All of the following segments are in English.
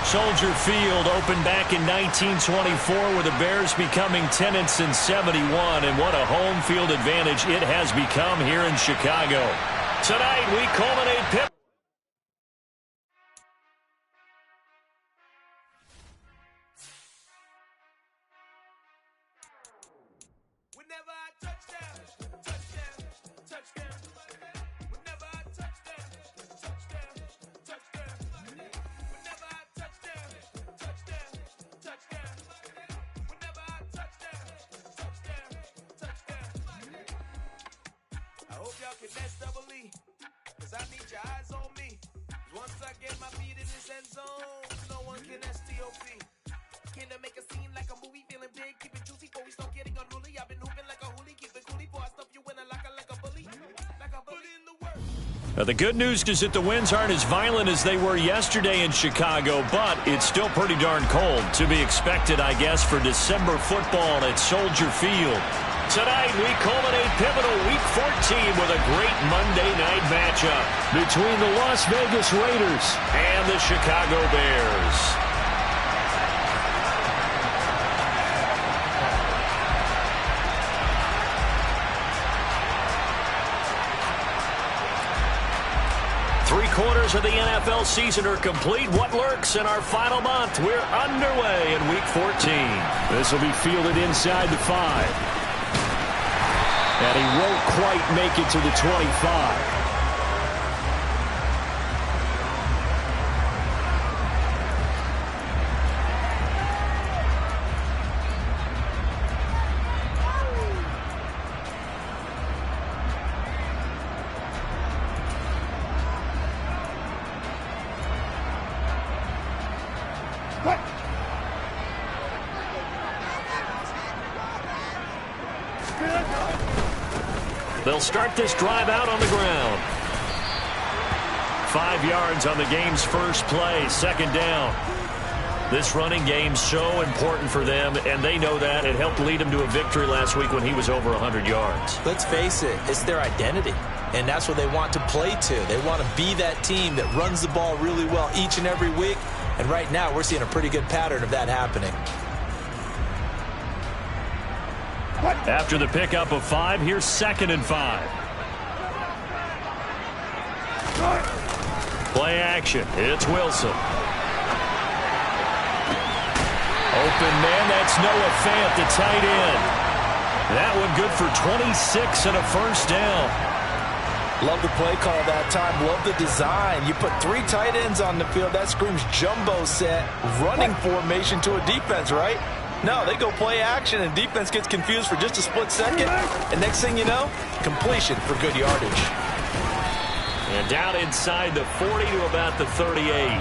Soldier Field opened back in 1924 with the Bears becoming 10 since 71, and what a home field advantage it has become here in Chicago. Tonight we culminate Pitt. The good news is that the winds aren't as violent as they were yesterday in Chicago, but it's still pretty darn cold. To be expected, I guess, for December football at Soldier Field. Tonight, we culminate pivotal Week 14 with a great Monday night matchup between the Las Vegas Raiders and the Chicago Bears. Three-quarters of the NFL season are complete. What lurks in our final month? We're underway in Week 14. This will be fielded inside the 5. And he won't quite make it to the 25. They'll start this drive out on the ground. 5 yards on the game's first play, second down. This running game's so important for them, and they know that. It helped lead them to a victory last week when he was over 100 yards. Let's face it, it's their identity, and that's what they want to play to. They want to be that team that runs the ball really well each and every week, and right now we're seeing a pretty good pattern of that happening. After the pickup of 5, here's 2nd and 5. Play action. It's Wilson. Open man, that's Noah Fant, the tight end. That one good for 26 and a first down. Love the play call that time. Love the design. You put 3 tight ends on the field. That screams jumbo set, running formation to a defense, right? No, they go play action, and defense gets confused for just a split second. And next thing you know, completion for good yardage. And down inside the 40 to about the 38.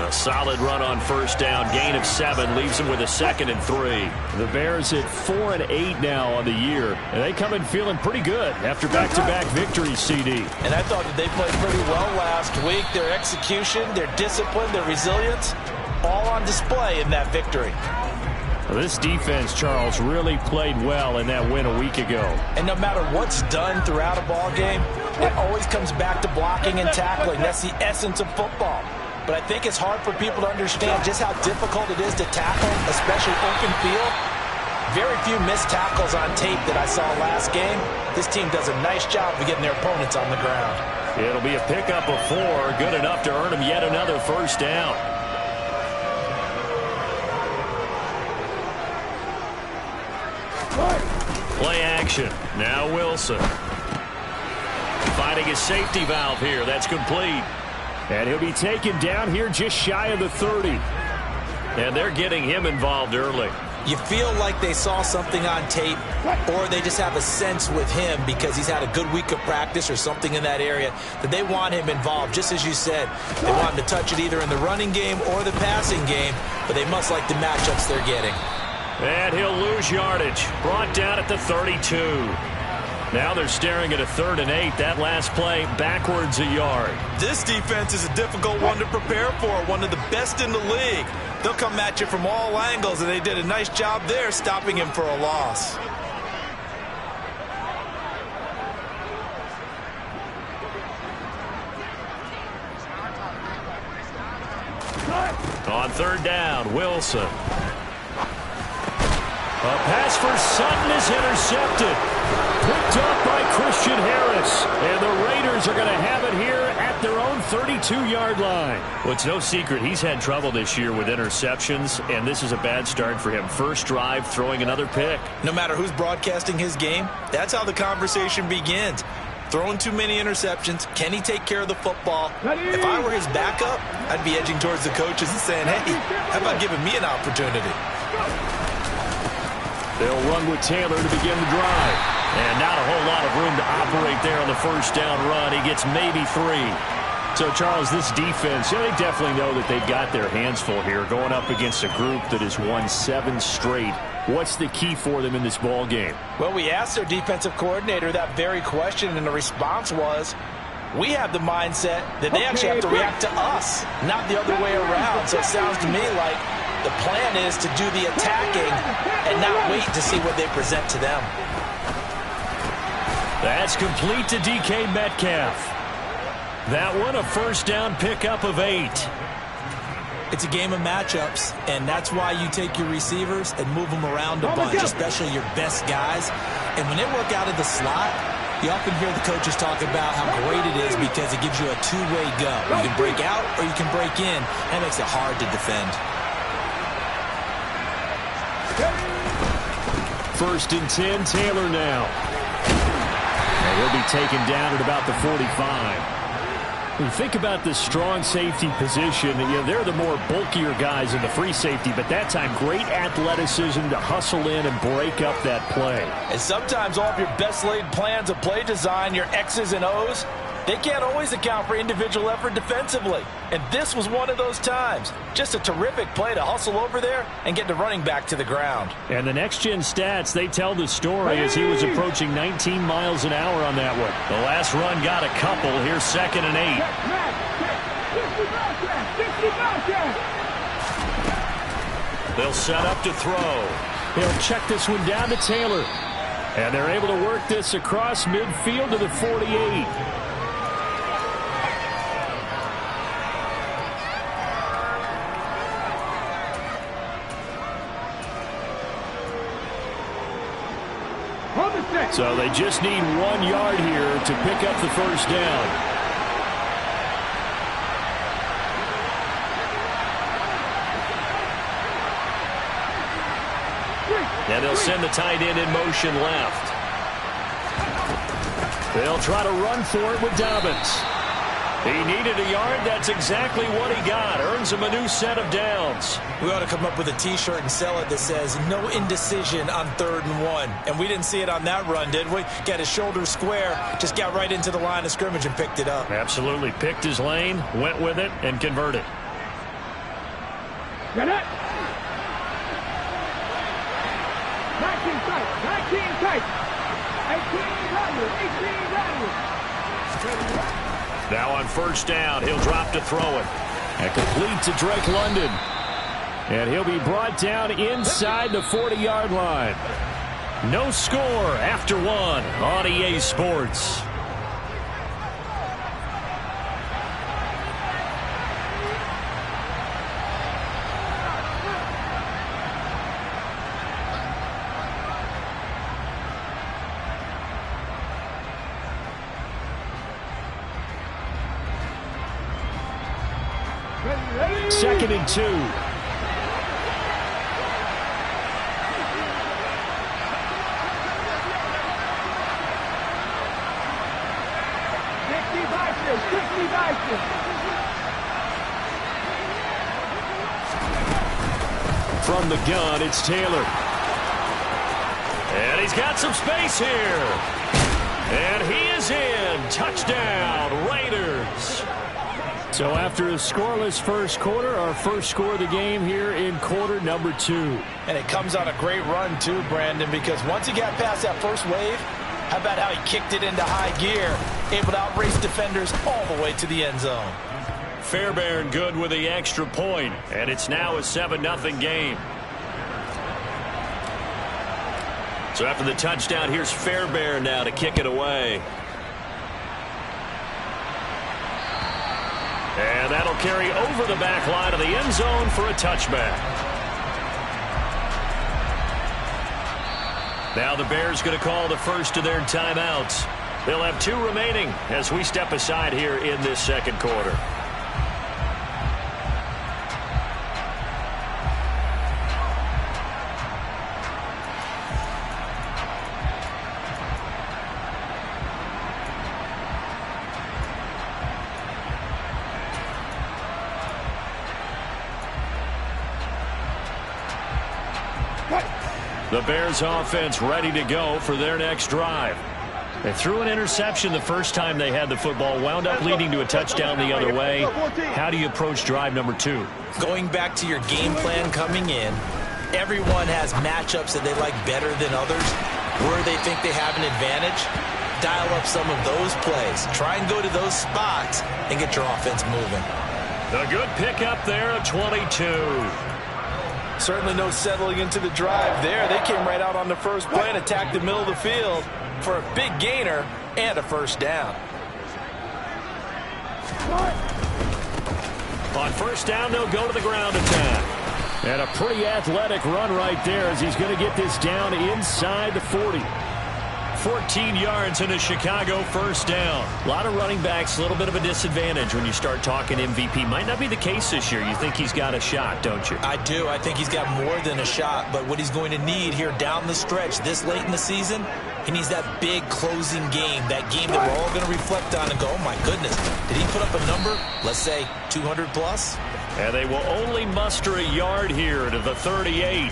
A solid run on first down. Gain of 7 leaves them with a 2nd and 3. The Bears at 4 and 8 now on the year. And they come in feeling pretty good after back-to-back victories, CD. And I thought that they played pretty well last week. Their execution, their discipline, their resilience, all on display in that victory. This defense, Charles, really played well in that win a week ago. And no matter what's done throughout a ball game, it always comes back to blocking and tackling. That's the essence of football. But I think it's hard for people to understand just how difficult it is to tackle, especially open field. Very few missed tackles on tape that I saw last game. This team does a nice job of getting their opponents on the ground. It'll be a pickup of 4, good enough to earn them yet another first down. Play action. Now Wilson. Finding his safety valve here. That's complete. And he'll be taken down here just shy of the 30. And they're getting him involved early. You feel like they saw something on tape, or they just have a sense with him because he's had a good week of practice or something in that area that they want him involved. Just as you said, they want him to touch it either in the running game or the passing game, but they must like the matchups they're getting. And he'll lose yardage. Brought down at the 32. Now they're staring at a 3rd and 8. That last play, backwards a yard. This defense is a difficult one to prepare for, one of the best in the league. They'll come at you from all angles, and they did a nice job there stopping him for a loss. On third down, Wilson. A pass for Sutton is intercepted. Picked up by Christian Harris. And the Raiders are going to have it here at their own 32-yard line. Well, it's no secret he's had trouble this year with interceptions, and this is a bad start for him. First drive, throwing another pick. No matter who's broadcasting his game, that's how the conversation begins. Throwing too many interceptions. Can he take care of the football? If I were his backup, I'd be edging towards the coaches and saying, hey, how about giving me an opportunity? They'll run with Taylor to begin the drive. And not a whole lot of room to operate there on the first down run. He gets maybe 3. So, Charles, this defense, they definitely know that they've got their hands full here going up against a group that has won 7 straight. What's the key for them in this ball game? Well, we asked their defensive coordinator that very question, and the response was, we have the mindset that they actually have to react to us, not the other way around. So it sounds to me like the plan is to do the attacking and not wait to see what they present to them. That's complete to DK Metcalf. That one, a first down pickup of 8. It's a game of matchups, and that's why you take your receivers and move them around a bunch, especially your best guys. And when they work out of the slot, you often hear the coaches talk about how great it is because it gives you a two-way go. You can break out or you can break in. That makes it hard to defend. First and 10, Taylor now. And he'll be taken down at about the 45. When you think about the strong safety position, they're the more bulkier guys in the free safety, but that time great athleticism to hustle in and break up that play. And sometimes all of your best laid plans of play design, your X's and O's, they can't always account for individual effort defensively. And this was one of those times. Just a terrific play to hustle over there and get the running back to the ground. And the next-gen stats, they tell the story as he was approaching 19 miles an hour on that one. The last run got a couple. Here's 2nd and 8. They'll set up to throw. They'll check this one down to Taylor. And they're able to work this across midfield to the 48. So they just need 1 yard here to pick up the first down. And they'll send the tight end in motion left. They'll try to run for it with Dobbins. He needed a yard. That's exactly what he got. Earns him a new set of downs. We ought to come up with a T-shirt and sell it that says, no indecision on 3rd and 1. And we didn't see it on that run, did we? Got his shoulder square, just got right into the line of scrimmage and picked it up. Absolutely. Picked his lane, went with it, and converted. Get it. 19 tight. 19 tight. 18 running. 18 running. Now on first down, he'll drop to throw it. And complete to Drake London. And he'll be brought down inside the 40-yard line. No score after 1 on EA Sports. Second and 2. From the gun, it's Taylor. And he's got some space here. And he is in. Touchdown, Raiders. So after a scoreless first quarter, our first score of the game here in quarter number 2. And it comes on a great run too, Brandon, because once he got past that first wave, how about how he kicked it into high gear, able to outrace defenders all the way to the end zone. Fairbairn good with the extra point, and it's now a 7-0 game. So after the touchdown, here's Fairbairn now to kick it away. And that'll carry over the back line of the end zone for a touchback. Now the Bears going to call the first of their timeouts. They'll have 2 remaining as we step aside here in this second quarter. The Bears offense ready to go for their next drive. They threw an interception the first time they had the football, wound up leading to a touchdown the other way. How do you approach drive number 2? Going back to your game plan coming in, everyone has matchups that they like better than others, where they think they have an advantage. Dial up some of those plays. Try and go to those spots and get your offense moving. The good pickup there of 22. Certainly no settling into the drive there. They came right out on the first play and attacked the middle of the field for a big gainer and a first down. On first down, they'll go to the ground attack. And a pretty athletic run right there as he's going to get this down inside the 40. 14 yards in a Chicago first down. A lot of running backs, a little bit of a disadvantage when you start talking MVP. Might not be the case this year. You think he's got a shot, don't you? I do. I think he's got more than a shot. But what he's going to need here down the stretch this late in the season, he needs that big closing game, that game that we're all going to reflect on and go, oh, my goodness, did he put up a number, let's say 200 plus? And they will only muster a yard here to the 38.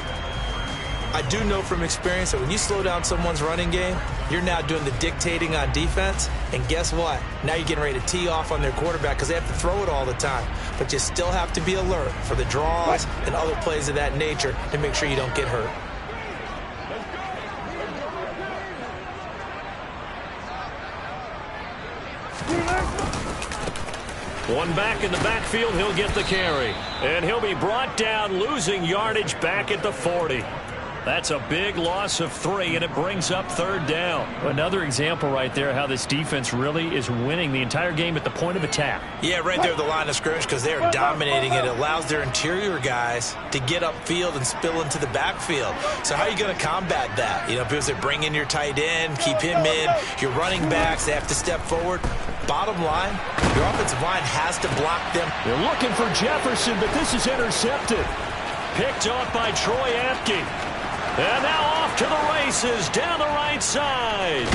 I do know from experience that when you slow down someone's running game, you're now doing the dictating on defense. And guess what? Now you're getting ready to tee off on their quarterback because they have to throw it all the time. But you still have to be alert for the draws and other plays of that nature to make sure you don't get hurt. One back in the backfield, he'll get the carry. And he'll be brought down, losing yardage back at the 40. That's a big loss of 3, and it brings up third down. Another example right there how this defense really is winning the entire game at the point of attack. Yeah, right there at the line of scrimmage because they're dominating it. It allows their interior guys to get upfield and spill into the backfield. So how are you going to combat that? You know, because they bring in your tight end, keep him in. Your running backs, they have to step forward. Bottom line, your offensive line has to block them. They're looking for Jefferson, but this is intercepted. Picked off by Troy Apke. And now off to the races down the right side.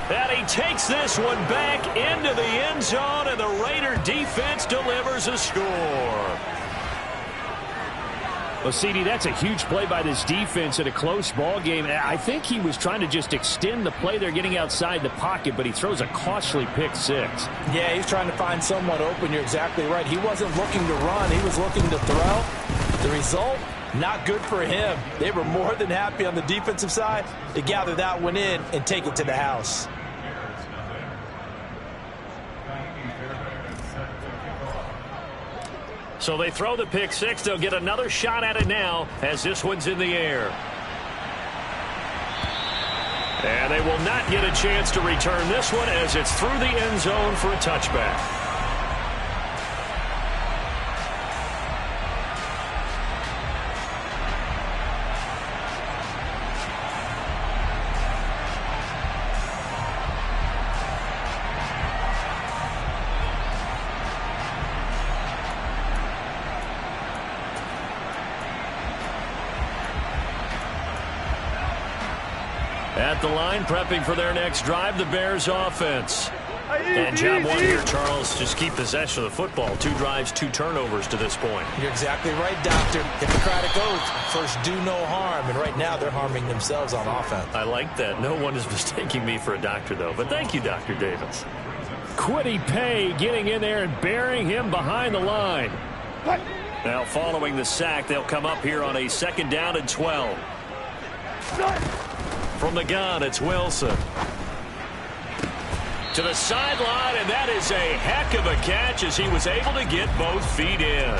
And he takes this one back into the end zone, and the Raider defense delivers a score. Well, CD, that's a huge play by this defense in a close ball game. I think he was trying to just extend the play there, getting outside the pocket, but he throws a costly pick 6. Yeah, he's trying to find someone open. You're exactly right. He wasn't looking to run. He was looking to throw. The result, not good for him. They were more than happy on the defensive side to gather that one in and take it to the house. So they throw the pick 6. They'll get another shot at it now as this one's in the air. And they will not get a chance to return this one as it's through the end zone for a touchback. At the line, prepping for their next drive, the Bears offense. And job one here, Charles, just keep possession of the football. 2 drives, 2 turnovers to this point. You're exactly right, Doctor. Hippocratic oath, first do no harm. And right now they're harming themselves on offense. I like that. No one is mistaking me for a doctor, though. But thank you, Dr. Davis. Quiddy Pay getting in there and burying him behind the line. Now following the sack, they'll come up here on a 2nd down and 12. From the gun, it's Wilson. To the sideline, and that is a heck of a catch as he was able to get both feet in.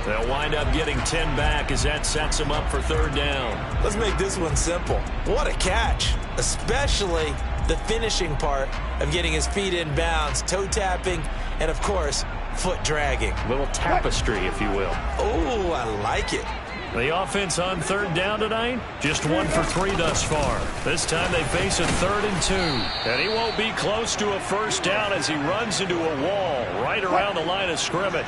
They'll wind up getting 10 back as that sets him up for 3rd down. Let's make this one simple. What a catch, especially the finishing part of getting his feet in bounds, toe tapping, and of course, foot dragging. Little tapestry, if you will. Oh, I like it. The offense on third down tonight, just 1 for 3 thus far. This time they face a 3rd and 2. And he won't be close to a first down as he runs into a wall right around the line of scrimmage.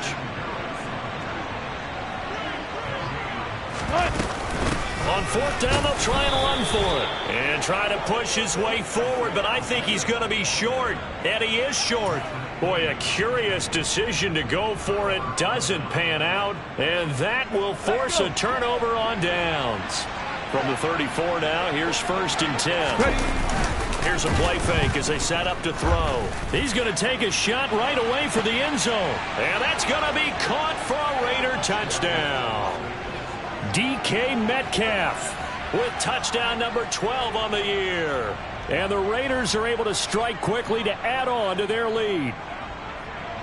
On 4th down, they'll try and run for it. And try to push his way forward, but I think he's going to be short. And he is short. Boy, a curious decision to go for it. Doesn't pan out. And that will force a turnover on downs. From the 34 now, here's 1st and 10. Here's a play fake as they set up to throw. He's going to take a shot right away for the end zone. And that's going to be caught for a Raider touchdown. DK Metcalf with touchdown number 12 on the year. And the Raiders are able to strike quickly to add on to their lead.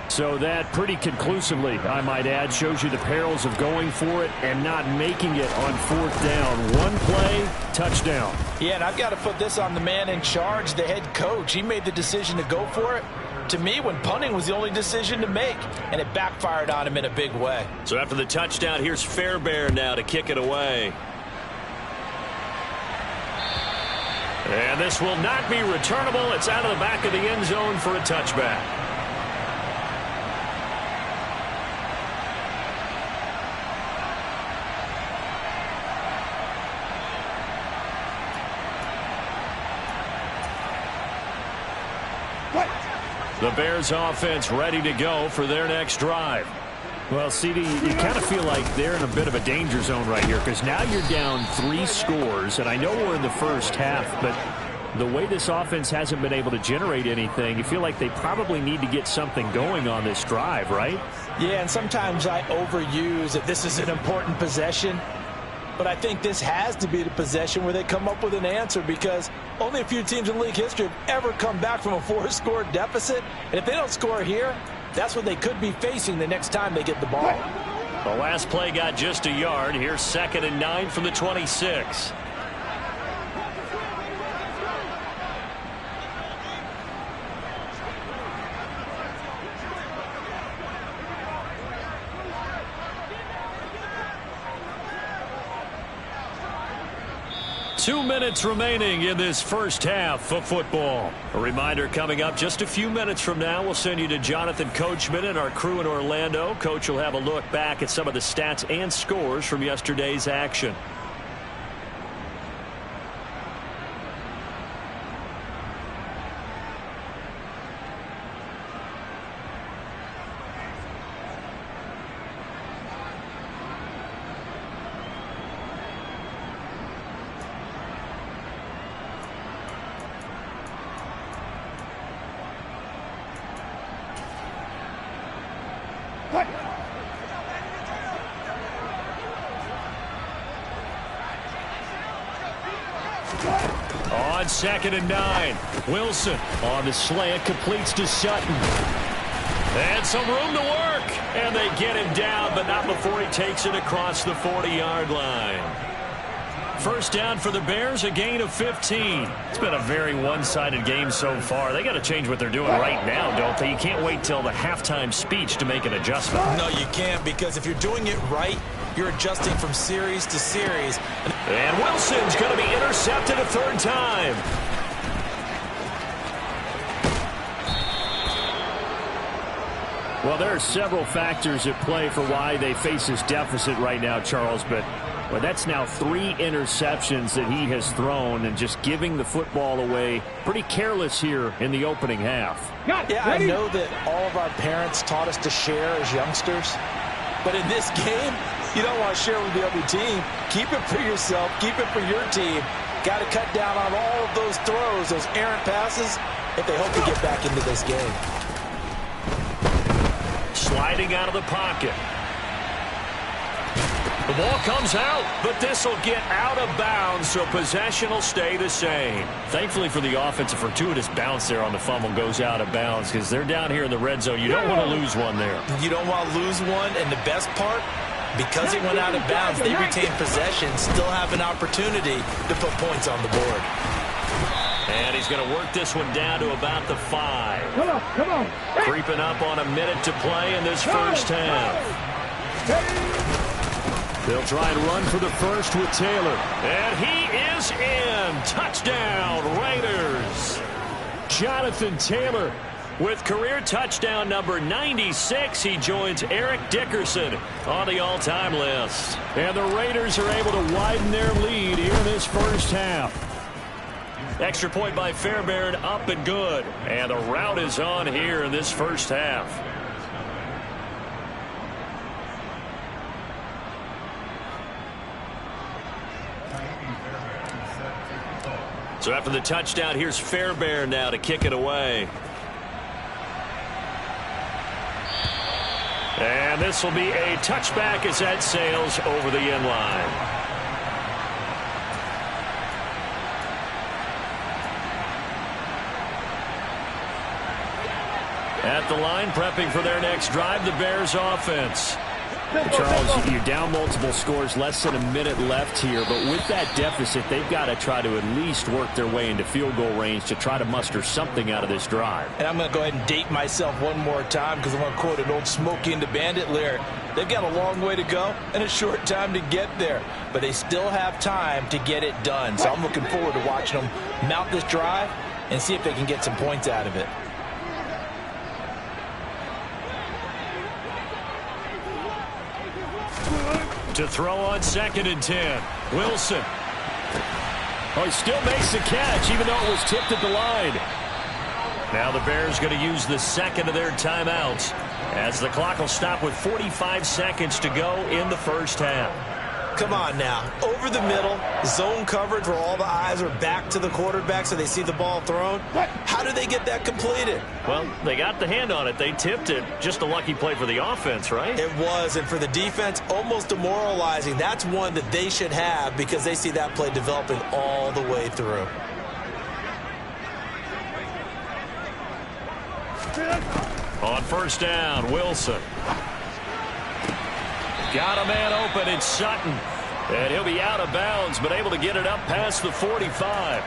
So that pretty conclusively, I might add, shows you the perils of going for it and not making it on 4th down. One play, touchdown. Yeah, and I've got to put this on the man in charge, the head coach. He made the decision to go for it. To me, when punting was the only decision to make, and it backfired on him in a big way. So after the touchdown, here's Fairbairn now to kick it away. And this will not be returnable. It's out of the back of the end zone for a touchback. The Bears offense ready to go for their next drive. Well, CD, you kind of feel like they're in a bit of a danger zone right here because now you're down 3 scores, and I know we're in the first half, but the way this offense hasn't been able to generate anything, you feel like they probably need to get something going on this drive, right? Yeah, and sometimes I overuse that this is an important possession. But I think this has to be the possession where they come up with an answer because only a few teams in league history have ever come back from a 4-score deficit. And if they don't score here, that's what they could be facing the next time they get the ball. The last play got just a yard. Here's 2nd and 9 from the 26. Two minutes remaining in this first half of football. A reminder coming up just a few minutes from now. We'll send you to Jonathan Coachman and our crew in Orlando. Coach will have a look back at some of the stats and scores from yesterday's action. On 2nd and 9, Wilson on the slant, completes to Sutton. And some room to work. And they get him down, but not before he takes it across the 40-yard line. First down for the Bears, a gain of 15. It's been a very one-sided game so far. They got to change what they're doing right now, don't they? You can't wait till the halftime speech to make an adjustment. No, you can't, because if you're doing it right, you're adjusting from series to series. And Wilson's going to be intercepted a 3rd time. Well, there are several factors at play for why they face this deficit right now, Charles, but well, that's now 3 interceptions that he has thrown and just giving the football away pretty careless here in the opening half. Yeah, I know that all of our parents taught us to share as youngsters, but in this game, you don't want to share with the other team. Keep it for yourself. Keep it for your team. Got to cut down on all of those throws, those errant passes, if they hope to get back into this game. Sliding out of the pocket. The ball comes out, but this will get out of bounds, so possession will stay the same. Thankfully for the offense, a fortuitous bounce there on the fumble goes out of bounds because they're down here in the red zone. You don't want to lose one there. You don't want to lose one, and the best part, because it went out of bounds, they retain possession, still have an opportunity to put points on the board. And he's going to work this one down to about the 5. Come on, come on. Creeping up on a minute to play in this first half. They'll try and run for the first with Taylor. And he is in. Touchdown, Raiders. Jonathan Taylor with career touchdown number 96. He joins Eric Dickerson on the all-time list. And the Raiders are able to widen their lead here in this first half. Extra point by Fairbairn, up and good. And the rout is on here in this first half. So after the touchdown, here's Fairbairn now to kick it away. And this will be a touchback as that sails over the end line. At the line, prepping for their next drive, the Bears offense. Charles, you're down multiple scores, less than a minute left here, but with that deficit, they've got to try to at least work their way into field goal range to try to muster something out of this drive. And I'm going to go ahead and date myself one more time because I'm going to quote an old Smokey and the Bandit lyric. They've got a long way to go and a short time to get there, but they still have time to get it done. So I'm looking forward to watching them mount this drive and see if they can get some points out of it. To throw on 2nd and 10. Wilson. Oh, he still makes the catch, even though it was tipped at the line. Now the Bears going to use the second of their timeouts as the clock will stop with 45 seconds to go in the first half. Come on now. Over the middle, zone coverage where all the eyes are back to the quarterback so they see the ball thrown. How do they get that completed? Well, they got the hand on it. They tipped it. Just a lucky play for the offense, right? It was, and for the defense, almost demoralizing. That's one that they should have because they see that play developing all the way through. On first down, Wilson. Got a man open, it's Sutton. And he'll be out of bounds, but able to get it up past the 45.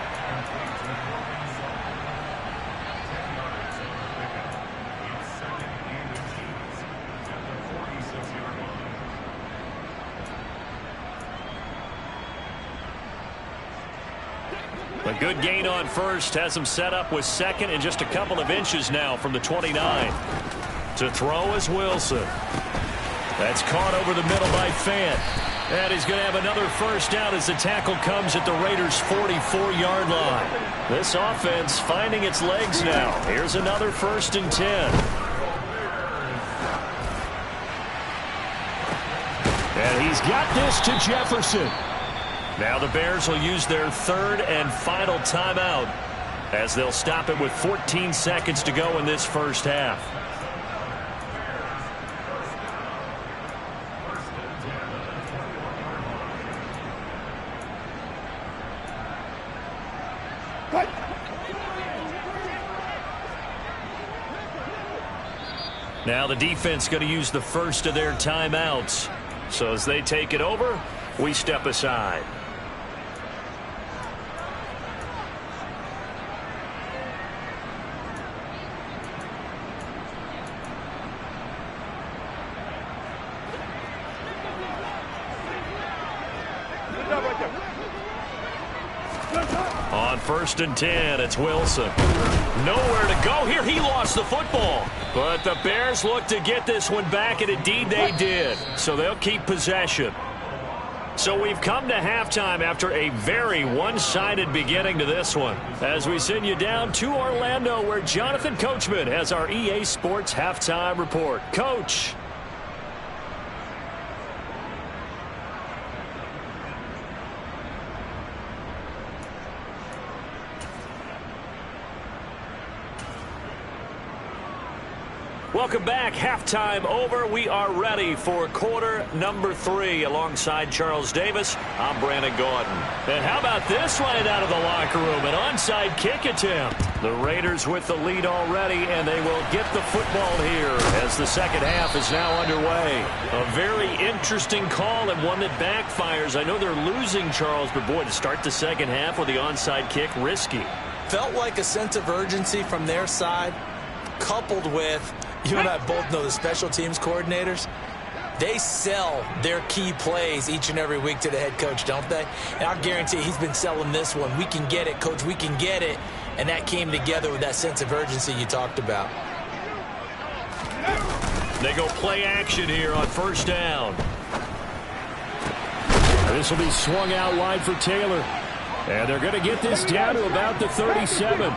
A good gain on first, has him set up with second and just a couple of inches now from the 29. To throw is Wilson. That's caught over the middle by Fant. And he's going to have another first down as the tackle comes at the Raiders' 44-yard line. This offense finding its legs now. Here's another 1st and 10. And he's got this to Jefferson. Now the Bears will use their 3rd and final timeout as they'll stop it with 14 seconds to go in this first half. Now the defense going to use the first of their timeouts. So as they take it over, we step aside. On 1st and 10, it's Wilson. Nowhere to go here. He lost the football. But the Bears look to get this one back, and indeed they did. So they'll keep possession. So we've come to halftime after a very one-sided beginning to this one. As we send you down to Orlando, where Jonathan Coachman has our EA Sports Halftime Report. Coach. Welcome back. Halftime over. We are ready for quarter number 3. Alongside Charles Davis, I'm Brandon Gordon. And how about this line out of the locker room? An onside kick attempt. The Raiders with the lead already, and they will get the football here as the second half is now underway. A very interesting call and one that backfires. I know they're losing, Charles, but boy, to start the second half with the onside kick, risky. Felt like a sense of urgency from their side, coupled with, you and I both know the special teams coordinators, they sell their key plays each and every week to the head coach, don't they? And I guarantee he's been selling this one. We can get it, coach, we can get it. And that came together with that sense of urgency you talked about. They go play action here on first down. This will be swung out wide for Taylor. And they're going to get this down to about the 37.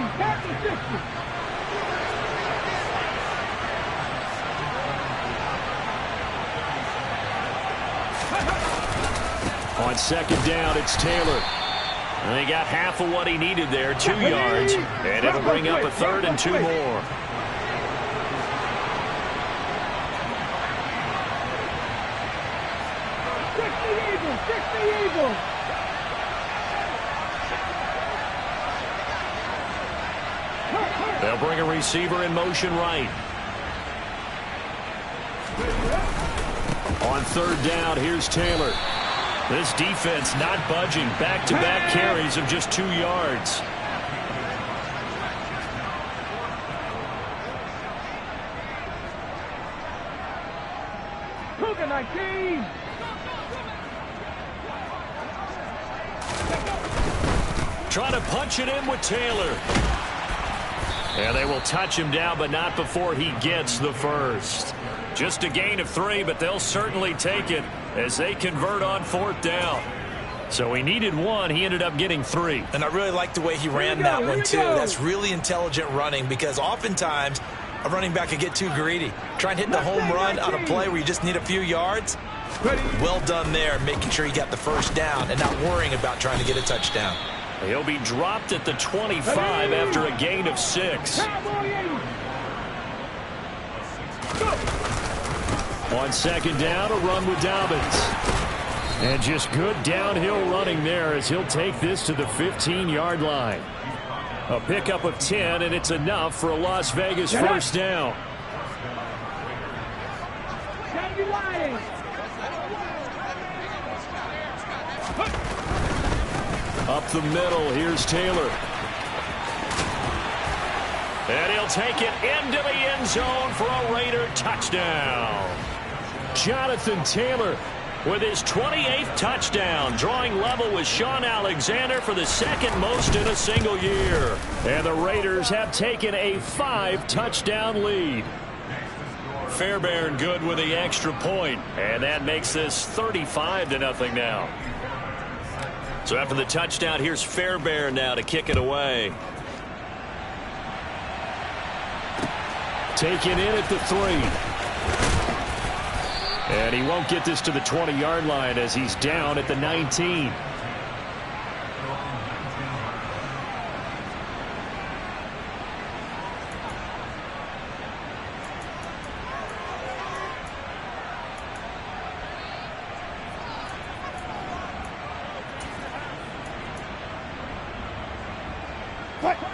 On second down, it's Taylor. And he got half of what he needed there, 2 yards. And it'll bring up a 3rd and 2 more. They'll bring a receiver in motion right. On third down, here's Taylor. This defense not budging. Back-to-back carries of just 2 yards. Cougar 19. Trying to punch it in with Taylor. And they will touch him down, but not before he gets the first. Just a gain of 3, but they'll certainly take it as they convert on 4th down. So he needed 1. He ended up getting 3. And I really like the way he ran that one, too. That's really intelligent running because oftentimes a running back could get too greedy. Try and hit the home run on a play where you just need a few yards. Well done there, making sure he got the first down and not worrying about trying to get a touchdown. He'll be dropped at the 25 after a gain of 6. On second down, a run with Dobbins. And just good downhill running there as he'll take this to the 15-yard line. A pickup of 10, and it's enough for a Las Vegas first down. Up the middle, here's Taylor. And he'll take it into the end zone for a Raider touchdown. Jonathan Taylor with his 28th touchdown, drawing level with Sean Alexander for the second most in a single year. And the Raiders have taken a 5-touchdown lead. Fairbairn good with the extra point, and that makes this 35-0 now. So after the touchdown, here's Fairbairn now to kick it away. Taken in at the 3. And he won't get this to the 20-yard line as he's down at the 19.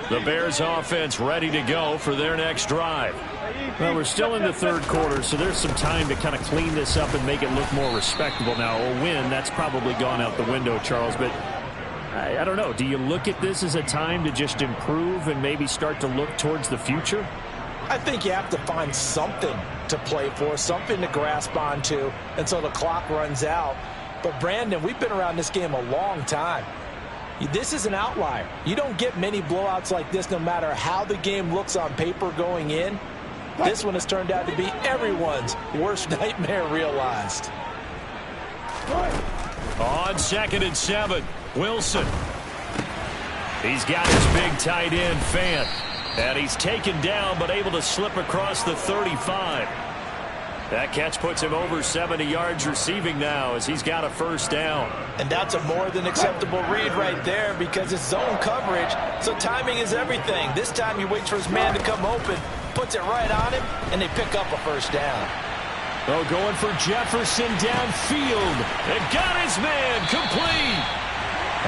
The Bears offense ready to go for their next drive. Well, we're still in the third quarter, so there's some time to kind of clean this up and make it look more respectable. Now, a win, that's probably gone out the window, Charles, but I don't know. Do you look at this as a time to just improve and maybe start to look towards the future? I think you have to find something to play for, something to grasp onto until the clock runs out. But, Brandon, we've been around this game a long time. This is an outlier. You don't get many blowouts like this no matter how the game looks on paper going in. This one has turned out to be everyone's worst nightmare realized. On 2nd and 7, Wilson. He's got his big tight end, Fant. And he's taken down but able to slip across the 35. That catch puts him over 70 yards receiving now as he's got a first down. And that's a more than acceptable read right there because it's zone coverage, so timing is everything. This time he waits for his man to come open, puts it right on him, and they pick up a first down. Oh, going for Jefferson downfield. And got his man complete.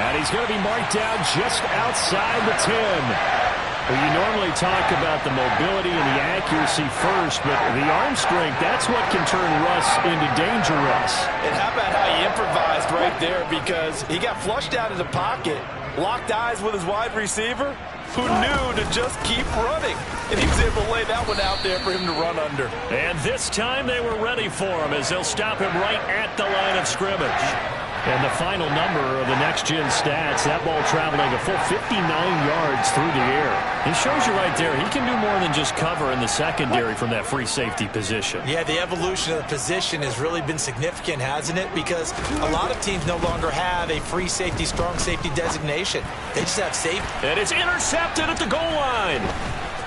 And he's going to be marked down just outside the 10. Well, you normally talk about the mobility and the accuracy first, but the arm strength, that's what can turn Russ into danger Russ. And how about how he improvised right there because he got flushed out of the pocket, locked eyes with his wide receiver, who knew to just keep running. And he was able to lay that one out there for him to run under. And this time they were ready for him as they'll stop him right at the line of scrimmage. And the final number of the next-gen stats, that ball traveling a full 59 yards through the air. It shows you right there, he can do more than just cover in the secondary from that free safety position. Yeah, the evolution of the position has really been significant, hasn't it? Because a lot of teams no longer have a free safety, strong safety designation. They just have safety. And it's intercepted at the goal line.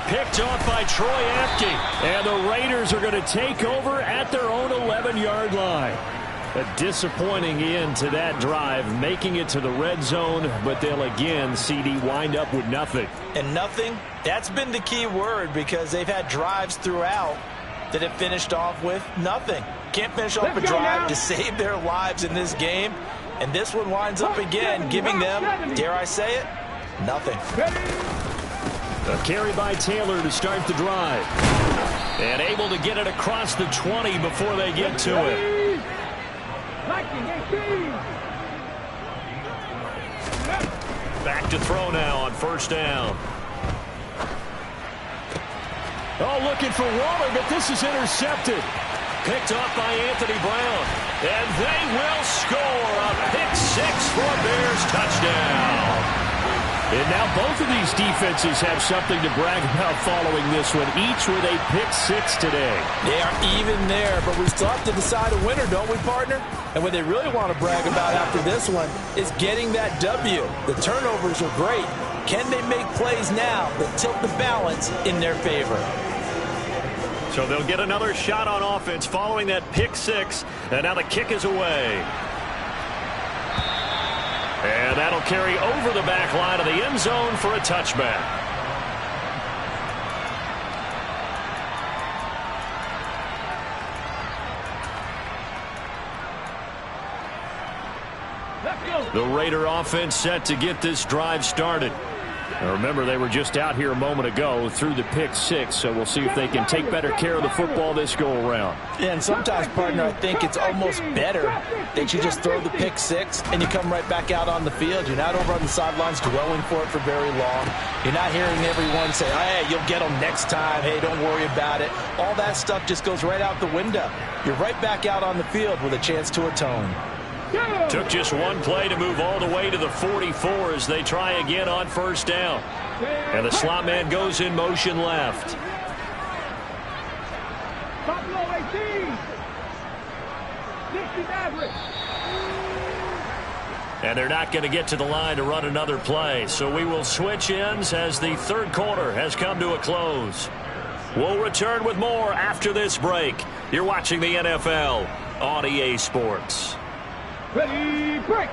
Picked off by Troy Apke. And the Raiders are going to take over at their own 11-yard line. A disappointing end to that drive, making it to the red zone, but they'll again, CD, wind up with nothing. And nothing, that's been the key word because they've had drives throughout that have finished off with nothing. Can't finish off a drive to save their lives in this game. And this one winds up again, giving them, dare I say it, nothing. A carry by Taylor to start the drive. And able to get it across the 20 before they get to it. Back to throw now on first down. Oh, looking for Waller, but this is intercepted. Picked off by Anthony Brown. And they will score a pick six for a Bears touchdown. And now both of these defenses have something to brag about following this one, each with a pick six today. They are even there, but we still have to decide a winner, don't we, partner? And what they really want to brag about after this one is getting that W. The turnovers are great. Can they make plays now that tilt the balance in their favor? So they'll get another shot on offense following that pick six, and now the kick is away. And that'll carry over the back line of the end zone for a touchback. The Raider offense set to get this drive started. Now remember, they were just out here a moment ago through the pick six, so we'll see if they can take better care of the football this go-around. Yeah, and sometimes, partner, I think it's almost better that you just throw the pick six and you come right back out on the field. You're not over on the sidelines dwelling for it for very long. You're not hearing everyone say, hey, you'll get them next time. Hey, don't worry about it. All that stuff just goes right out the window. You're right back out on the field with a chance to atone. Took just one play to move all the way to the 44 as they try again on first down. And the slot man goes in motion left. Buffalo 18. 60 average. And they're not going to get to the line to run another play. So we will switch ends as the third quarter has come to a close. We'll return with more after this break. You're watching the NFL on EA Sports. Ready, break.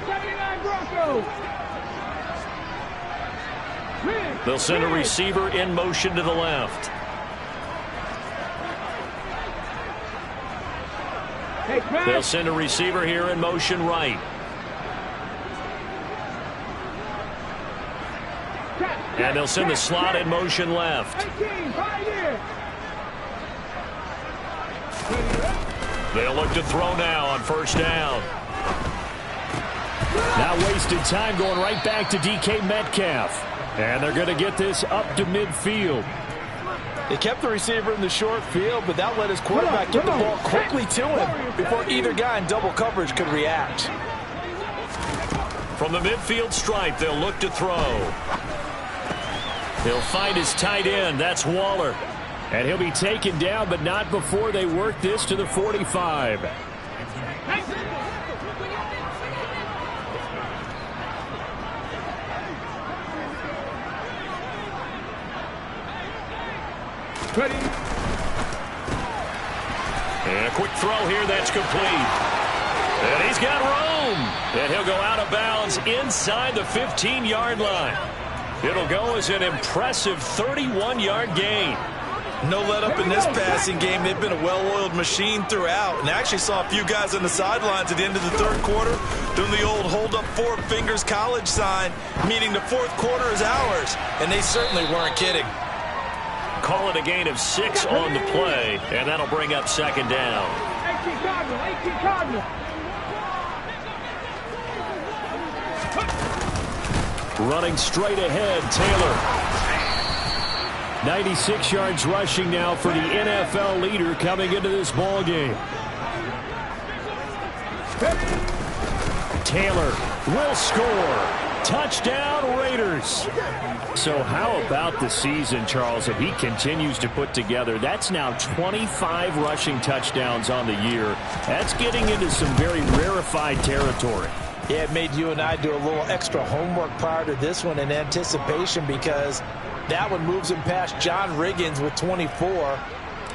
79 Broncos. They'll send a receiver in motion to the left. They'll send a receiver here in motion right. And they'll send the slot in motion left. They'll look to throw now on first down. Now wasted time going right back to DK Metcalf. And they're going to get this up to midfield. They kept the receiver in the short field, but that let his quarterback get the ball quickly to him before either guy in double coverage could react. From the midfield stripe, they'll look to throw. He'll find his tight end. That's Waller. And he'll be taken down, but not before they work this to the 45. Ready. And a quick throw here that's complete. And he's got room. And he'll go out of bounds inside the 15-yard line. It'll go as an impressive 31-yard gain. No let up in this passing game. They've been a well-oiled machine throughout. And I actually saw a few guys on the sidelines at the end of the third quarter doing the old hold up four fingers college sign, meaning the fourth quarter is ours. And they certainly weren't kidding. Call it a gain of 6 on the play, and that'll bring up second down. 18 Cardinal. Running straight ahead, Taylor. 96 yards rushing now for the NFL leader coming into this ball game. Taylor will score. Touchdown, Raiders. So how about the season, Charles, that he continues to put together? That's now 25 rushing touchdowns on the year. That's getting into some very rarefied territory. Yeah, it made you and I do a little extra homework prior to this one in anticipation, because that one moves him past John Riggins with 24.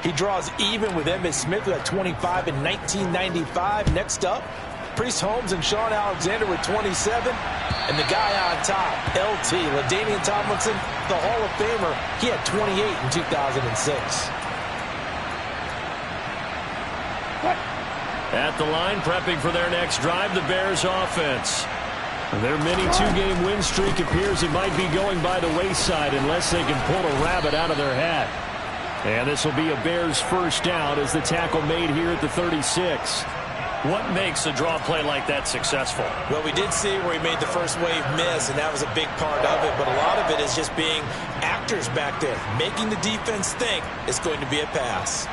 He draws even with Emmitt Smith at 25 in 1995. Next up, Priest Holmes and Sean Alexander with 27. And the guy on top, LT, LaDainian Tomlinson, the Hall of Famer, he had 28 in 2006. At the line, prepping for their next drive, the Bears offense. Their mini two-game win streak appears it might be going by the wayside unless they can pull a rabbit out of their hat. And this will be a Bears first down as the tackle made here at the 36. What makes a draw play like that successful? Well, we did see where he made the first wave miss, and that was a big part of it. But a lot of it is just being actors back there, making the defense think it's going to be a pass.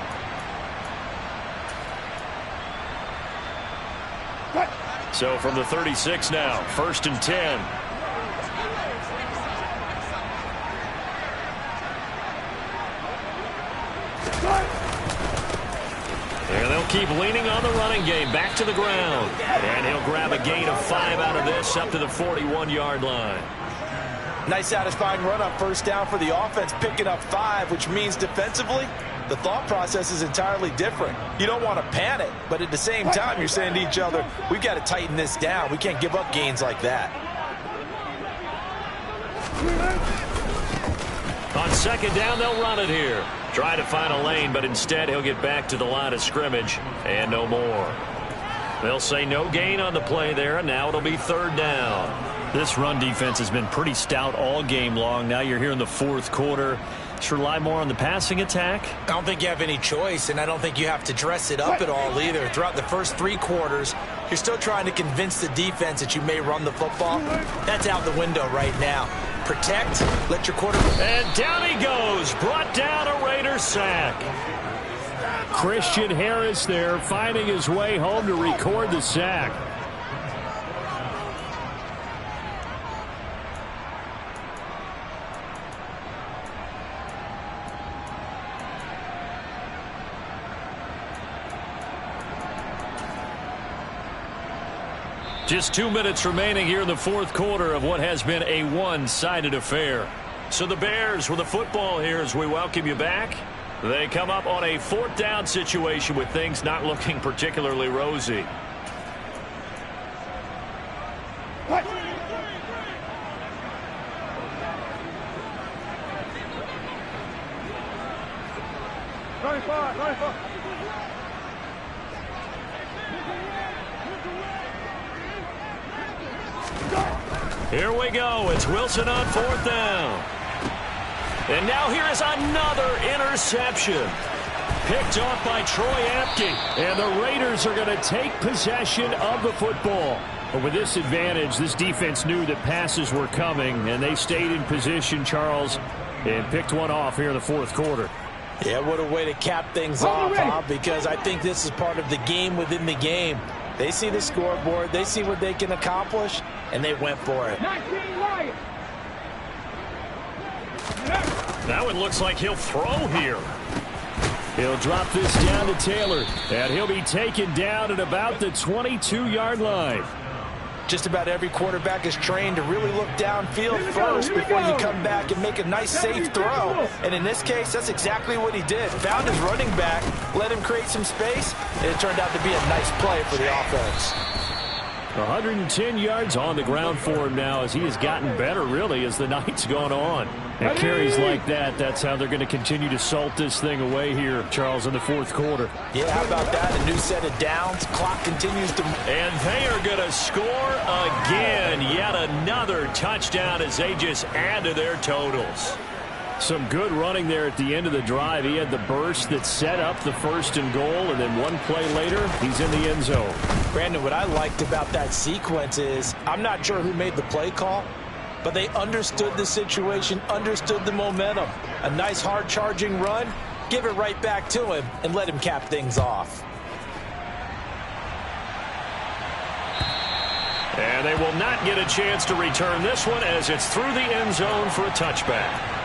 So from the 36 now, 1st and 10. And they'll keep leaning on the running game. Back to the ground. And he'll grab a gain of 5 out of this up to the 41-yard line. Nice satisfying run on first down for the offense, picking up 5, which means defensively, the thought process is entirely different. You don't want to panic, but at the same time, you're saying to each other, we've got to tighten this down. We can't give up gains like that. On second down, they'll run it here. Try to find a lane, but instead he'll get back to the line of scrimmage and no more. They'll say no gain on the play there, and now it'll be 3rd down. This run defense has been pretty stout all game long. Now you're here in the 4th quarter. Should rely more on the passing attack? I don't think you have any choice, and I don't think you have to dress it up at all either. Throughout the first 3 quarters, you're still trying to convince the defense that you may run the football. That's out the window right now. Protect, let your quarterback. And down he goes, brought down a Raiders sack. Christian Harris there finding his way home to record the sack. Just 2 minutes remaining here in the 4th quarter of what has been a one-sided affair. So the Bears with the football here as we welcome you back. They come up on a 4th down situation with things not looking particularly rosy. What? Running forward. Here we go. It's Wilson on 4th down. And now here is another interception. Picked off by Troy Apke. And the Raiders are going to take possession of the football. But with this advantage, this defense knew that passes were coming, and they stayed in position, Charles, and picked one off here in the 4th quarter. Yeah, what a way to cap things off, huh? Because I think this is part of the game within the game. They see the scoreboard, they see what they can accomplish, and they went for it. Now it looks like he'll throw here. He'll drop this down to Taylor, and he'll be taken down at about the 22-yard line. Just about every quarterback is trained to really look downfield first before you come back and make a nice, safe throw. And in this case, that's exactly what he did. Found his running back, let him create some space, and it turned out to be a nice play for the offense. 110 yards on the ground for him now as he has gotten better, really, as the night's gone on. And carries like that, that's how they're going to continue to salt this thing away here, Charles, in the 4th quarter. Yeah, how about that? A new set of downs. Clock continues to... And they are going to score again. Yet another touchdown as they just add to their totals. Some good running there at the end of the drive. He had the burst that set up the 1st and goal, and then one play later, he's in the end zone. Brandon, what I liked about that sequence is I'm not sure who made the play call, but they understood the situation, understood the momentum. A nice hard-charging run, give it right back to him, and let him cap things off. And they will not get a chance to return this one as it's through the end zone for a touchback.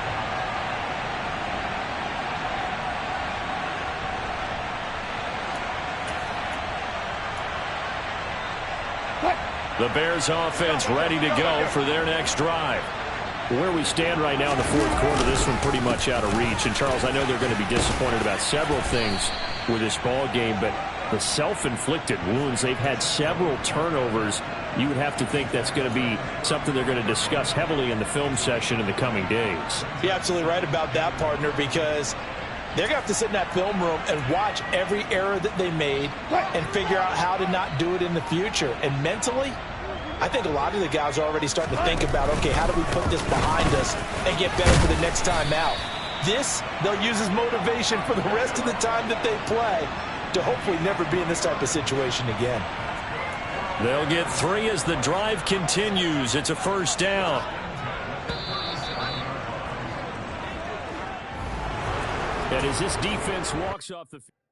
The Bears offense ready to go for their next drive. Where we stand right now in the fourth quarter, this one pretty much out of reach. And, Charles, I know they're going to be disappointed about several things with this ball game, but the self-inflicted wounds, they've had several turnovers. You would have to think that's going to be something they're going to discuss heavily in the film session in the coming days. You're absolutely right about that, partner, because they're going to have to sit in that film room and watch every error that they made and figure out how to not do it in the future. And mentally, I think a lot of the guys are already starting to think about, okay, how do we put this behind us and get better for the next time out? This, they'll use as motivation for the rest of the time that they play to hopefully never be in this type of situation again. They'll get 3 as the drive continues. It's a first down. And as this defense walks off the field.